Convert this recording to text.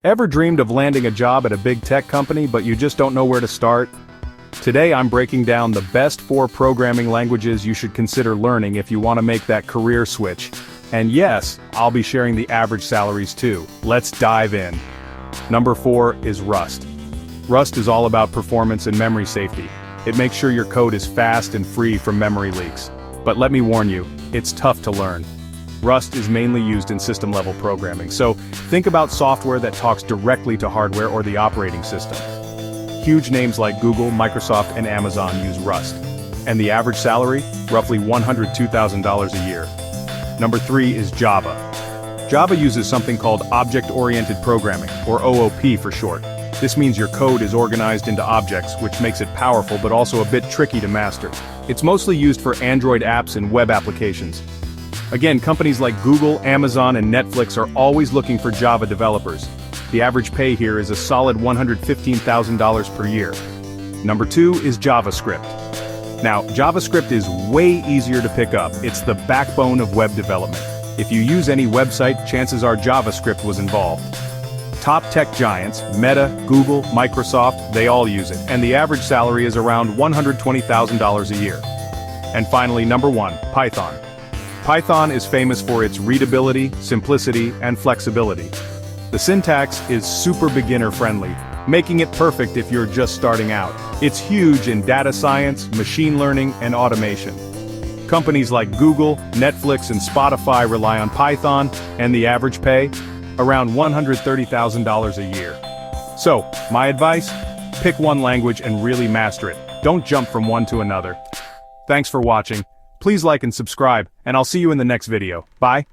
Ever dreamed of landing a job at a big tech company but you just don't know where to start? Today I'm breaking down the best 4 programming languages you should consider learning if you want to make that career switch. And yes, I'll be sharing the average salaries too. Let's dive in. Number 4 is Rust. Rust is all about performance and memory safety. It makes sure your code is fast and free from memory leaks. But let me warn you, it's tough to learn. Rust is mainly used in system-level programming, so think about software that talks directly to hardware or the operating system. Huge names like Google, Microsoft, and Amazon use Rust. And the average salary? Roughly $102,000 a year. Number 3 is Java. Java uses something called Object-Oriented Programming, or OOP for short. This means your code is organized into objects, which makes it powerful but also a bit tricky to master. It's mostly used for Android apps and web applications. Again, companies like Google, Amazon, and Netflix are always looking for Java developers. The average pay here is a solid $115,000 per year. Number 2 is JavaScript. Now, JavaScript is way easier to pick up. It's the backbone of web development. If you use any website, chances are JavaScript was involved. Top tech giants, Meta, Google, Microsoft, they all use it, and the average salary is around $120,000 a year. And finally, number 1, Python. Python is famous for its readability, simplicity, and flexibility. The syntax is super beginner-friendly, making it perfect if you're just starting out. It's huge in data science, machine learning, and automation. Companies like Google, Netflix, and Spotify rely on Python, and the average pay? Around $130,000 a year. So, my advice? Pick one language and really master it. Don't jump from one to another. Thanks for watching. Please like and subscribe, and I'll see you in the next video. Bye.